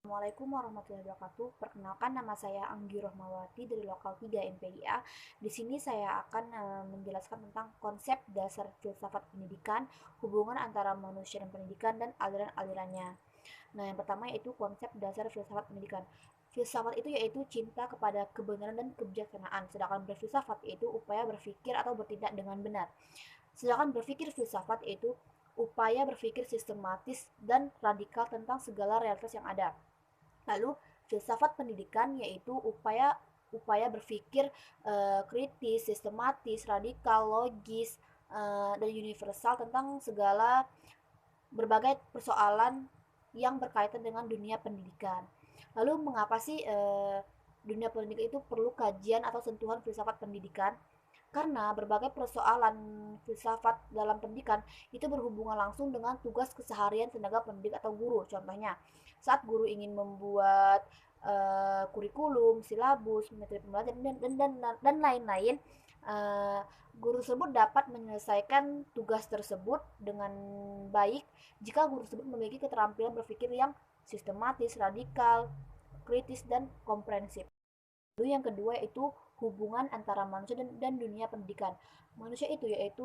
Assalamualaikum warahmatullahi wabarakatuh. Perkenalkan, nama saya Anggi Rohmawati dari Lokal 3 NPIA. Di sini saya akan menjelaskan tentang konsep dasar filsafat pendidikan, hubungan antara manusia dan pendidikan, dan aliran-alirannya. Nah, yang pertama yaitu konsep dasar filsafat pendidikan. Filsafat itu yaitu cinta kepada kebenaran dan kebijaksanaan, sedangkan berfilsafat yaitu upaya berpikir atau bertindak dengan benar. Sedangkan berpikir filsafat yaitu upaya berpikir sistematis dan radikal tentang segala realitas yang ada. Lalu filsafat pendidikan yaitu upaya upaya berpikir kritis, sistematis, radikal, logis, dan universal tentang segala berbagai persoalan yang berkaitan dengan dunia pendidikan. Lalu mengapa sih dunia pendidikan itu perlu kajian atau sentuhan filsafat pendidikan? Karena berbagai persoalan filsafat dalam pendidikan itu berhubungan langsung dengan tugas keseharian tenaga pendidik atau guru. Contohnya, saat guru ingin membuat kurikulum, silabus, metode pembelajaran dan lain-lain, uh, guru tersebut dapat menyelesaikan tugas tersebut dengan baik jika guru tersebut memiliki keterampilan berpikir yang sistematis, radikal, kritis, dan komprehensif. Lalu yang kedua yaitu hubungan antara manusia dan dunia pendidikan. Manusia itu yaitu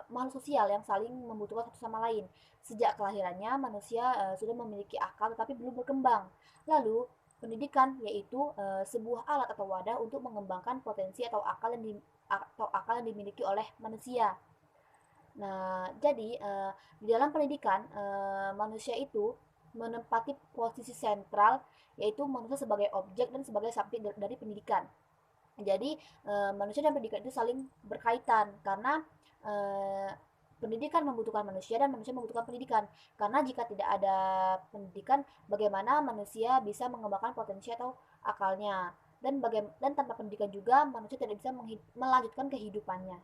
makhluk sosial yang saling membutuhkan satu sama lain. Sejak kelahirannya manusia sudah memiliki akal tetapi belum berkembang. Lalu pendidikan yaitu sebuah alat atau wadah untuk mengembangkan potensi atau akal yang dimiliki oleh manusia. Nah, jadi di dalam pendidikan manusia itu menempati posisi sentral yaitu manusia sebagai objek dan sebagai subjek dari pendidikan. Jadi manusia dan pendidikan itu saling berkaitan karena eh, pendidikan membutuhkan manusia dan manusia membutuhkan pendidikan. Karena jika tidak ada pendidikan, bagaimana manusia bisa mengembangkan potensi atau akalnya? Dan tanpa pendidikan juga manusia tidak bisa melanjutkan kehidupannya.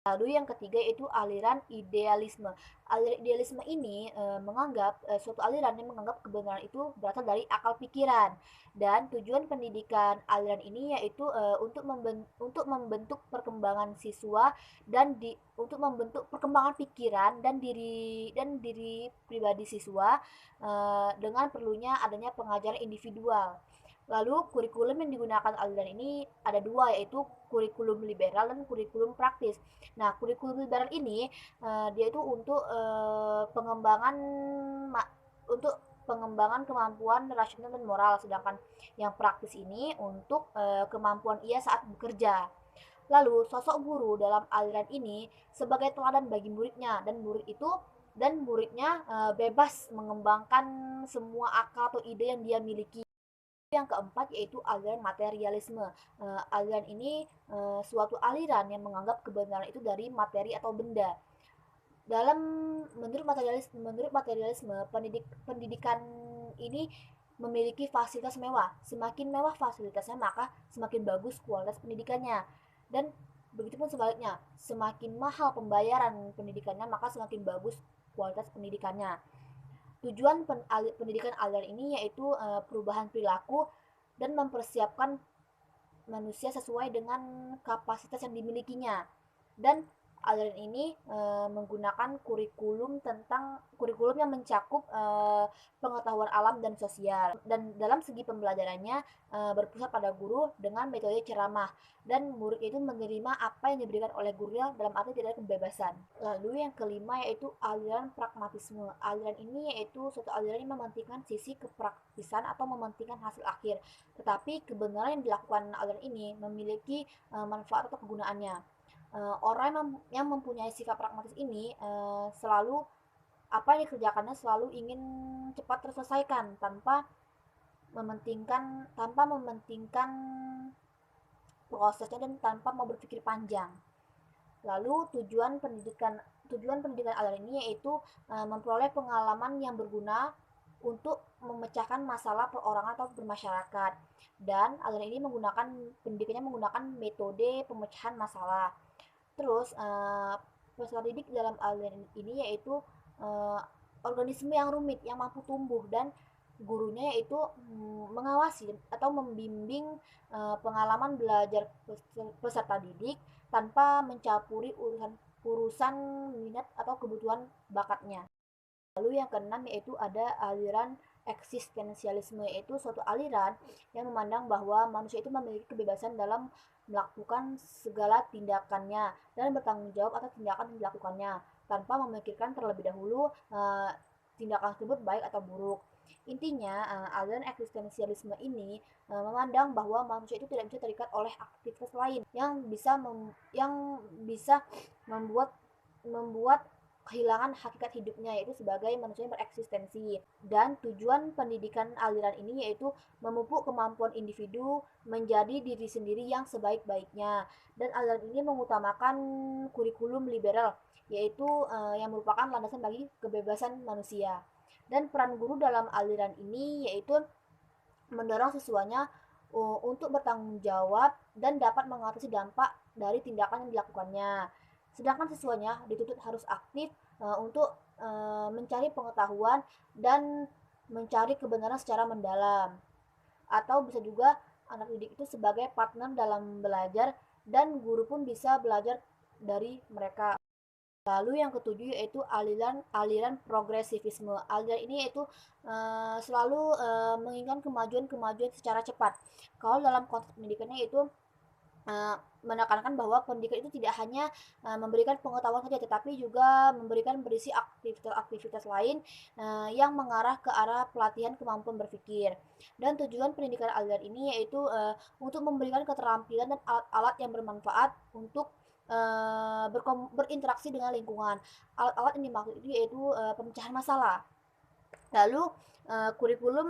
Lalu yang ketiga yaitu aliran idealisme. Aliran idealisme ini menganggap suatu aliran yang menganggap kebenaran itu berasal dari akal pikiran dan tujuan pendidikan aliran ini yaitu untuk membentuk perkembangan siswa untuk membentuk perkembangan pikiran dan diri pribadi siswa dengan perlunya adanya pengajaran individual. Lalu kurikulum yang digunakan aliran ini ada dua yaitu kurikulum liberal dan kurikulum praktis. Nah, kurikulum liberal ini dia itu pengembangan untuk pengembangan kemampuan rasional dan moral, sedangkan yang praktis ini untuk kemampuan ia saat bekerja. Lalu, sosok guru dalam aliran ini sebagai teladan bagi muridnya dan muridnya bebas mengembangkan semua akal atau ide yang dia miliki. Yang keempat yaitu aliran materialisme. Aliran ini suatu aliran yang menganggap kebenaran itu dari materi atau benda. Dalam menurut materialisme pendidikan ini memiliki fasilitas mewah. Semakin mewah fasilitasnya maka semakin bagus kualitas pendidikannya. Dan begitupun sebaliknya, semakin mahal pembayaran pendidikannya maka semakin bagus kualitas pendidikannya. Tujuan pendidikan aliran ini yaitu perubahan perilaku dan mempersiapkan manusia sesuai dengan kapasitas yang dimilikinya. Dan aliran ini menggunakan kurikulum yang mencakup pengetahuan alam dan sosial. Dan dalam segi pembelajarannya berpusat pada guru dengan metode ceramah dan murid itu menerima apa yang diberikan oleh gurunya dalam arti tidak ada kebebasan. Lalu yang kelima yaitu aliran pragmatisme. Aliran ini yaitu suatu aliran yang mementingkan sisi kepraktisan atau mementingkan hasil akhir. Tetapi kebenaran yang dilakukan aliran ini memiliki manfaat atau kegunaannya. Orang yang mempunyai sifat pragmatis ini selalu apa yang dikerjakannya selalu ingin cepat terselesaikan tanpa mementingkan prosesnya dan tanpa mau berpikir panjang. Lalu tujuan pendidikan aliran ini yaitu memperoleh pengalaman yang berguna untuk memecahkan masalah perorangan atau bermasyarakat. Dan aliran ini pendidikannya menggunakan metode pemecahan masalah. Terus peserta didik dalam aliran ini yaitu organisme yang rumit yang mampu tumbuh dan gurunya yaitu mengawasi atau membimbing pengalaman belajar peserta didik tanpa mencampuri urusan minat atau kebutuhan bakatnya. Lalu yang keenam yaitu ada aliran Eksistensialisme yaitu suatu aliran yang memandang bahwa manusia itu memiliki kebebasan dalam melakukan segala tindakannya dan bertanggung jawab atas tindakan yang dilakukannya tanpa memikirkan terlebih dahulu tindakan tersebut baik atau buruk. Intinya, aliran eksistensialisme ini memandang bahwa manusia itu tidak bisa terikat oleh aktivitas lain yang bisa membuat membuat kehilangan hakikat hidupnya, yaitu sebagai manusia yang bereksistensi. Dan tujuan pendidikan aliran ini yaitu memupuk kemampuan individu menjadi diri sendiri yang sebaik-baiknya. Dan aliran ini mengutamakan kurikulum liberal, yaitu yang merupakan landasan bagi kebebasan manusia. Dan peran guru dalam aliran ini yaitu mendorong siswanya untuk bertanggung jawab dan dapat mengatasi dampak dari tindakan yang dilakukannya. Sedangkan siswanya dituntut harus aktif untuk mencari pengetahuan dan mencari kebenaran secara mendalam. Atau bisa juga anak didik itu sebagai partner dalam belajar dan guru pun bisa belajar dari mereka. Lalu yang ketujuh yaitu aliran progresivisme. Aliran ini yaitu selalu menginginkan kemajuan-kemajuan secara cepat. Kalau dalam konteks pendidikannya itu menekankan bahwa pendidikan itu tidak hanya memberikan pengetahuan saja, tetapi juga memberikan berisi aktivitas-aktivitas lain yang mengarah ke arah pelatihan kemampuan berpikir. Dan tujuan pendidikan aliran ini yaitu untuk memberikan keterampilan dan alat-alat yang bermanfaat untuk berinteraksi dengan lingkungan. Alat-alat yang dimaksud itu yaitu pemecahan masalah. Lalu kurikulum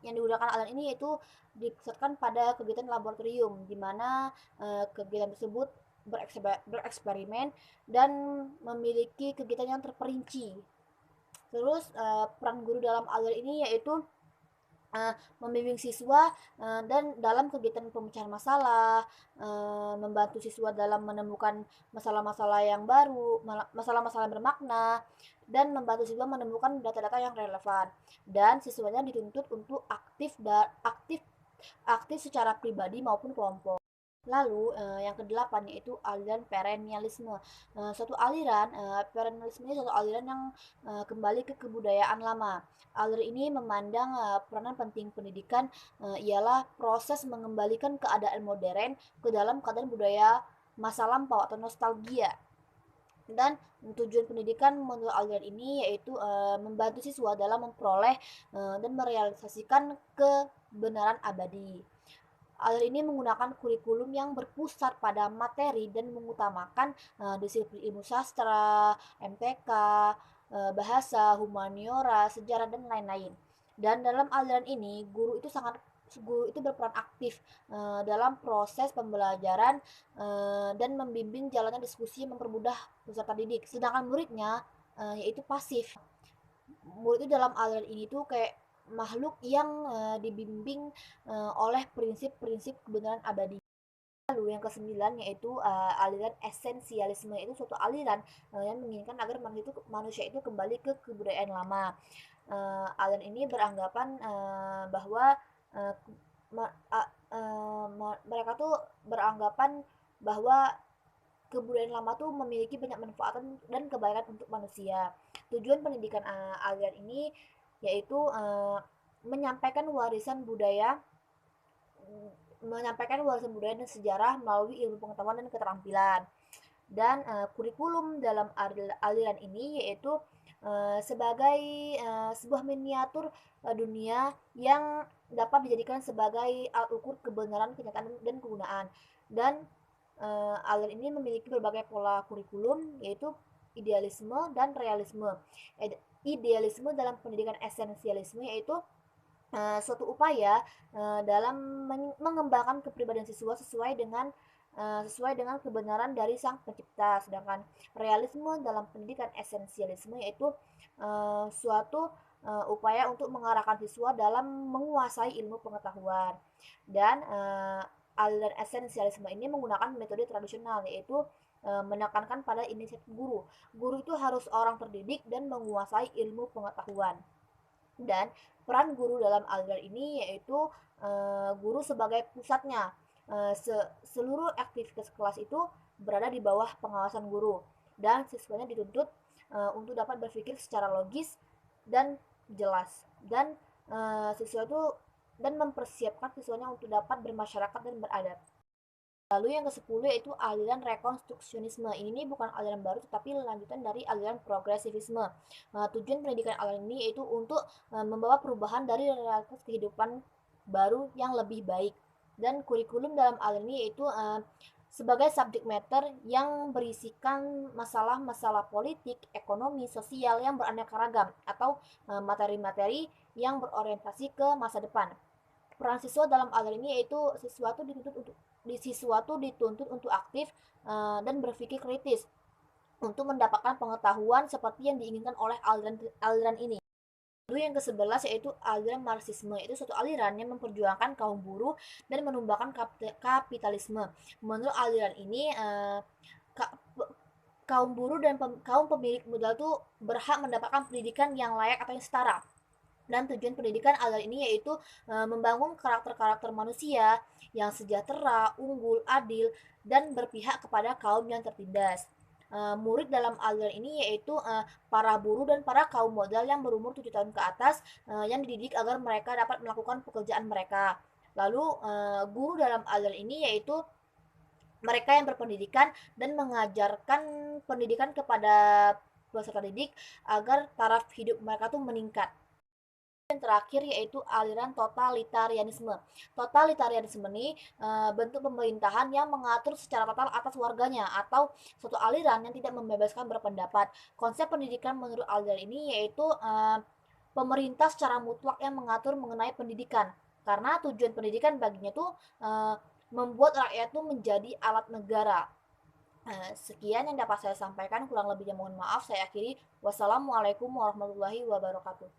yang digunakan aliran ini yaitu dipusatkan pada kegiatan laboratorium, di mana kegiatan tersebut bereksperimen dan memiliki kegiatan yang terperinci. Terus peran guru dalam aliran ini yaitu membimbing siswa dan dalam kegiatan pemecahan masalah, membantu siswa dalam menemukan masalah-masalah yang baru, masalah-masalah yang bermakna, dan membantu siswa menemukan data-data yang relevan. Dan siswanya dituntut untuk aktif secara pribadi maupun kelompok. Lalu yang kedelapan yaitu aliran perennialisme. Suatu aliran perennialisme ini suatu aliran yang kembali ke kebudayaan lama. Aliran ini memandang peranan penting pendidikan ialah proses mengembalikan keadaan modern ke dalam keadaan budaya masa lampau atau nostalgia. Dan tujuan pendidikan menurut aliran ini yaitu membantu siswa dalam memperoleh dan merealisasikan kebenaran abadi. Aliran ini menggunakan kurikulum yang berpusat pada materi dan mengutamakan disiplin ilmu sastra, MTK, bahasa, humaniora, sejarah, dan lain-lain. Dan dalam aliran ini, guru itu berperan aktif dalam proses pembelajaran dan membimbing jalannya diskusi mempermudah peserta didik. Sedangkan muridnya yaitu pasif. Murid itu dalam aliran ini tuh kayak makhluk yang dibimbing oleh prinsip-prinsip kebenaran abadi. Lalu yang kesembilan yaitu aliran esensialisme, itu suatu aliran yang menginginkan agar manusia itu kembali ke kebudayaan lama. Aliran ini beranggapan bahwa mereka tuh beranggapan bahwa kebudayaan lama tuh memiliki banyak manfaat dan kebaikan untuk manusia. Tujuan pendidikan aliran ini yaitu menyampaikan warisan budaya dan sejarah melalui ilmu pengetahuan dan keterampilan. Dan kurikulum dalam aliran ini yaitu sebagai sebuah miniatur dunia yang dapat dijadikan sebagai alat ukur kebenaran, kenyataan, dan kegunaan. Dan aliran ini memiliki berbagai pola kurikulum yaitu idealisme dan realisme. Idealisme dalam pendidikan esensialisme yaitu suatu upaya dalam mengembangkan kepribadian siswa sesuai dengan kebenaran dari sang pencipta. Sedangkan realisme dalam pendidikan esensialisme yaitu suatu upaya untuk mengarahkan siswa dalam menguasai ilmu pengetahuan. Dan aliran esensialisme ini menggunakan metode tradisional yaitu menekankan pada inisiatif guru. Guru itu harus orang terdidik dan menguasai ilmu pengetahuan. Dan peran guru dalam aliran ini yaitu guru sebagai pusatnya. Seluruh aktivitas kelas itu berada di bawah pengawasan guru dan siswanya dituntut untuk dapat berpikir secara logis dan jelas. Dan siswa itu dan mempersiapkan siswanya untuk dapat bermasyarakat dan beradab. Lalu yang ke-10 yaitu aliran rekonstruksionisme. Ini bukan aliran baru tetapi lanjutan dari aliran progresivisme. Tujuan pendidikan aliran ini yaitu untuk membawa perubahan dari realitas kehidupan baru yang lebih baik. Dan kurikulum dalam aliran ini yaitu sebagai subject matter yang berisikan masalah-masalah politik, ekonomi, sosial yang beraneka ragam atau materi-materi yang berorientasi ke masa depan. Peran siswa dalam aliran ini yaitu siswa tuh dituntut untuk aktif dan berpikir kritis untuk mendapatkan pengetahuan seperti yang diinginkan oleh aliran ini. Lalu yang ke-11 yaitu aliran Marxisme, itu suatu aliran yang memperjuangkan kaum buruh dan menumbangkan kapitalisme. Menurut aliran ini, kaum buruh dan kaum pemilik modal tuh berhak mendapatkan pendidikan yang layak atau yang setara. Dan tujuan pendidikan aliran ini yaitu membangun karakter-karakter manusia yang sejahtera, unggul, adil, dan berpihak kepada kaum yang tertindas. Murid dalam aliran ini yaitu para buruh dan para kaum modal yang berumur 7 tahun ke atas yang dididik agar mereka dapat melakukan pekerjaan mereka. Lalu guru dalam aliran ini yaitu mereka yang berpendidikan dan mengajarkan pendidikan kepada peserta didik agar taraf hidup mereka tuh meningkat. Yang terakhir yaitu aliran totalitarianisme. Totalitarianisme ini bentuk pemerintahan yang mengatur secara total atas warganya atau suatu aliran yang tidak membebaskan berpendapat. Konsep pendidikan menurut aliran ini yaitu pemerintah secara mutlak yang mengatur mengenai pendidikan. Karena tujuan pendidikan baginya tuh membuat rakyat tuh menjadi alat negara. Sekian yang dapat saya sampaikan, kurang lebihnya mohon maaf. Saya akhiri. Wassalamualaikum warahmatullahi wabarakatuh.